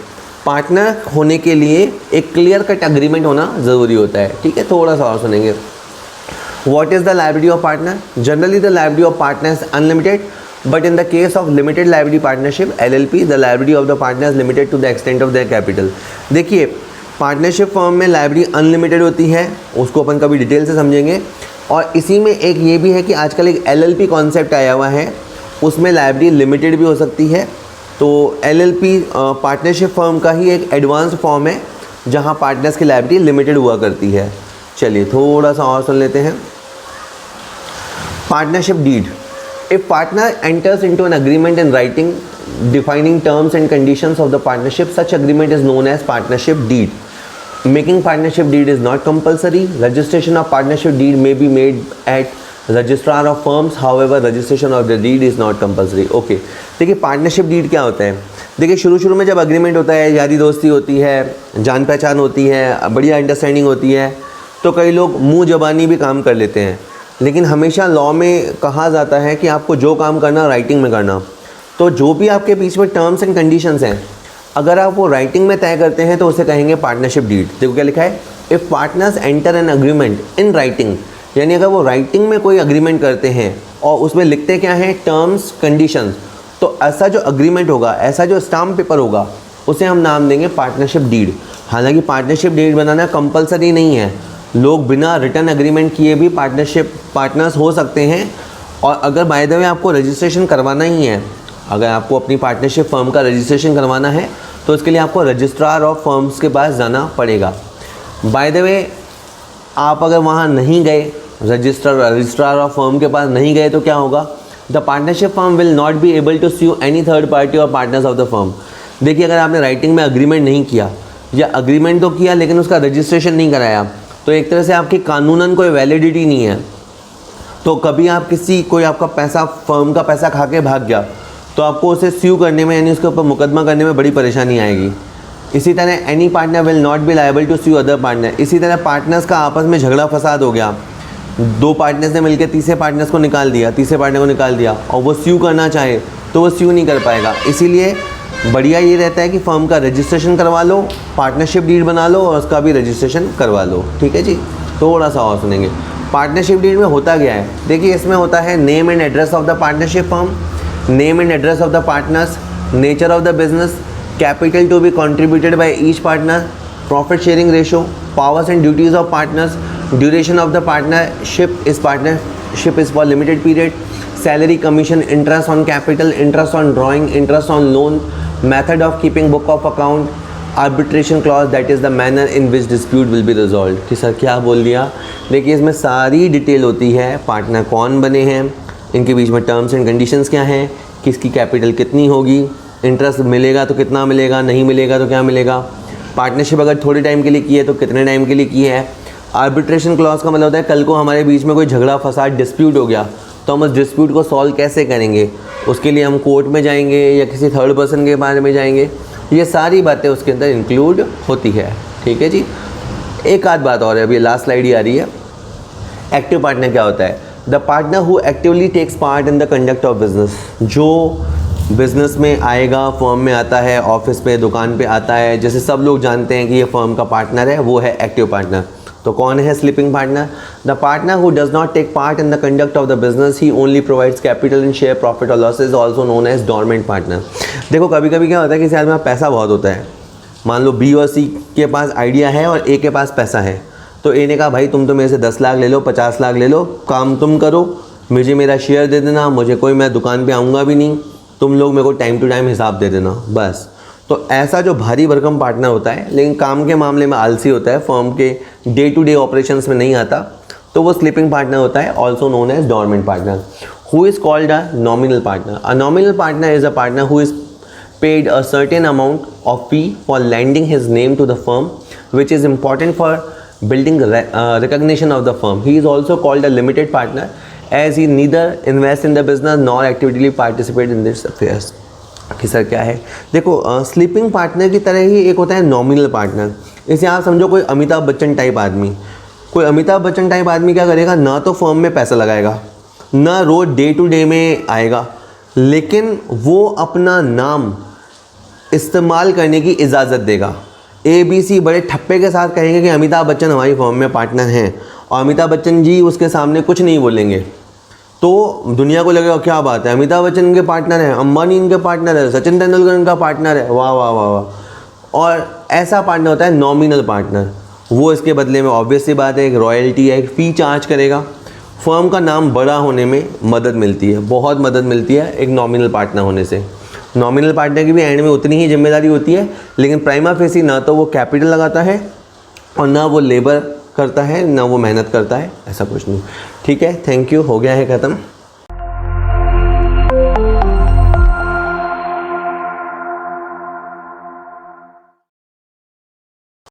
पार्टनर होने के लिए एक क्लियर कट अग्रीमेंट होना ज़रूरी होता है। ठीक है, थोड़ा सा और सुनेंगे। What is the liability of partner? Generally the liability of partner is unlimited, but in the case of limited liability partnership LLP, the liability of the partner is limited to the extent of their capital. देखिए, partnership firm में liability unlimited होती है, उसको अपन कभी detail से समझेंगे। और इसी में एक ये भी है कि आजकल एक LLP कॉन्सेप्ट आया हुआ है, उसमें लायबिलिटी लिमिटेड भी हो सकती है। तो LLP पार्टनरशिप फर्म का ही एक एडवांस फॉर्म है जहाँ पार्टनर्स की लायबिलिटी लिमिटेड हुआ करती है। चलिए थोड़ा सा और सुन लेते हैं। Partnership deed, if partner enters into an agreement in writing defining terms and conditions of the partnership, such agreement is known as partnership deed. Making partnership deed is not compulsory. Registration of partnership deed may be made at registrar of firms, however registration of the deed is not compulsory. Okay, देखिए partnership deed क्या होता है। देखिए शुरू में जब agreement होता है, यारी दोस्ती होती है, जान पहचान होती है, बढ़िया अंडरस्टैंडिंग होती है, तो कई लोग मुंह ज़बानी भी काम कर लेते हैं। लेकिन हमेशा लॉ में कहा जाता है कि आपको जो काम करना राइटिंग में करना। तो जो भी आपके बीच में टर्म्स एंड कंडीशंस हैं, अगर आप वो राइटिंग में तय करते हैं तो उसे कहेंगे पार्टनरशिप डीड। देखो क्या लिखा है, if partners enter N agreement in writing, यानी अगर वो राइटिंग में कोई अग्रीमेंट करते हैं और उसमें लिखते क्या हैं, टर्म्स कंडीशंस, तो ऐसा जो अग्रीमेंट होगा, ऐसा जो स्टाम्प पेपर होगा, उसे हम नाम देंगे पार्टनरशिप डीड। हालांकि पार्टनरशिप डीड बनाना कंपलसरी नहीं है, लोग बिना रिटर्न एग्रीमेंट किए भी पार्टनर्स हो सकते हैं। और अगर बाय द वे आपको रजिस्ट्रेशन करवाना ही है, अगर आपको अपनी पार्टनरशिप फर्म का रजिस्ट्रेशन करवाना है तो उसके लिए आपको रजिस्ट्रार ऑफ फर्म्स के पास जाना पड़ेगा। बाय द वे आप अगर वहाँ नहीं गए, रजिस्ट्रार ऑफ फर्म के पास नहीं गए, तो क्या होगा, the partnership firm will not be able to sue any third party और पार्टनर्स ऑफ द फर्म। देखिए अगर आपने राइटिंग में अग्रीमेंट नहीं किया, या अग्रीमेंट तो किया लेकिन उसका रजिस्ट्रेशन नहीं कराया, तो एक तरह से आपकी कानूनन कोई वैलिडिटी नहीं है। तो कभी आप कोई आपका पैसा, फर्म का पैसा खा के भाग गया, तो आपको उसे स्यू करने में, यानी उसके ऊपर मुकदमा करने में बड़ी परेशानी आएगी। इसी तरह any partner will not be liable to sue other partner. इसी तरह पार्टनर्स का आपस में झगड़ा फसाद हो गया, 2 पार्टनर्स ने मिलकर तीसरे पार्टनर को निकाल दिया और वो स्यू करना चाहे तो वो स्यू नहीं कर पाएगा। इसीलिए बढ़िया ये रहता है कि फर्म का रजिस्ट्रेशन करवा लो, पार्टनरशिप डीड बना लो और उसका भी रजिस्ट्रेशन करवा लो। ठीक है जी, थोड़ा सा और सुनेंगे। पार्टनरशिप डीड में होता क्या है, देखिए इसमें होता है name and address of the partnership firm, name and address of the partners, nature of the business, capital to be contributed by each partner, profit sharing ratio, powers and duties of partners, duration of the partnership is for limited period, salary, commission, interest on capital, interest on drawing, interest on loan, method of keeping book of account, arbitration clause that is the manner in which dispute will be resolve. कि sir क्या बोल दिया? देखिए इसमें सारी detail होती है, partner कौन बने हैं, इनके बीच में टर्म्स एंड कंडीशंस क्या हैं, किसकी कैपिटल कितनी होगी, इंटरेस्ट मिलेगा तो कितना मिलेगा, नहीं मिलेगा तो क्या मिलेगा, पार्टनरशिप अगर थोड़े टाइम के लिए की है तो कितने टाइम के लिए की है। आर्बिट्रेशन क्लॉज का मतलब होता है कल को हमारे बीच में कोई झगड़ा फसाद डिस्प्यूट हो गया तो हम उस डिस्प्यूट को सॉल्व कैसे करेंगे, उसके लिए हम कोर्ट में जाएंगे या किसी थर्ड पर्सन के बारे में जाएंगे। ये सारी बातें उसके अंदर इंक्लूड होती है। ठीक है जी। एक आध बात और है, अभी लास्ट स्लाइड ही आ रही है। एक्टिव पार्टनर क्या होता है? The partner who actively takes part in the conduct of business. जो बिजनेस में आएगा, फर्म में आता है, ऑफिस पे, दुकान पे आता है, जैसे सब लोग जानते हैं कि ये फर्म का पार्टनर है, वो है एक्टिव पार्टनर। तो कौन है sleeping partner? The partner who does not take part in the conduct of the business, he only provides capital in share profit और losses, also known as dormant partner. देखो कभी कभी क्या होता है कि शायद में पैसा बहुत होता है, मान लो बी और सी के पास आइडिया है और ए के पास पैसा है, तो ए ने कहा भाई तुम तो मेरे से 10 लाख ले लो, 50 लाख ले लो, काम तुम करो, मुझे मेरा शेयर दे देना, मुझे कोई, मैं दुकान पे आऊँगा भी नहीं, तुम लोग मेरे को टाइम टू टाइम हिसाब दे देना, बस। तो ऐसा जो भारी भरकम पार्टनर होता है लेकिन काम के मामले में आलसी होता है, फर्म के डे टू डे ऑपरेशंस में नहीं आता, तो वो स्लीपिंग पार्टनर होता है, also known as dormant partner. Who is called a nominal partner? A nominal partner is a partner who is paid a certain amount of fee for lending his name to the firm, which is important for building recognition of the firm. He is also called a limited partner as he neither invests in the business nor actively participate in its affairs. कि sir क्या है? देखो sleeping partner की तरह ही एक होता है nominal partner. इसे आप समझो कोई अमिताभ बच्चन टाइप आदमी। कोई अमिताभ बच्चन टाइप आदमी क्या करेगा? ना तो फर्म में पैसा लगाएगा, ना रोज डे टू डे में आएगा, लेकिन वो अपना नाम इस्तेमाल करने की इजाज़त देगा। ABC बड़े ठप्पे के साथ कहेंगे कि अमिताभ बच्चन हमारी फर्म में पार्टनर हैं, और अमिताभ बच्चन जी उसके सामने कुछ नहीं बोलेंगे, तो दुनिया को लगेगा क्या बात है, अमिताभ बच्चन इनके पार्टनर हैं, अंबानी इनके पार्टनर है, सचिन तेंदुलकर इनका पार्टनर है, वाह वाह वाह वाह। और ऐसा पार्टनर होता है नॉमिनल पार्टनर। वो इसके बदले में ऑब्वियस सी बात है एक रॉयल्टी है, एक फ़ी चार्ज करेगा। फर्म का नाम बड़ा होने में मदद मिलती है, बहुत मदद मिलती है एक नॉमिनल पार्टनर होने से। नॉमिनल पार्टनर की भी एंड में उतनी ही जिम्मेदारी होती है, लेकिन प्राइमा फेसी ना तो वो कैपिटल लगाता है और ना वो लेबर करता है, ना वो मेहनत करता है, ऐसा कुछ नहीं। ठीक है, थैंक यू, हो गया है ख़त्म।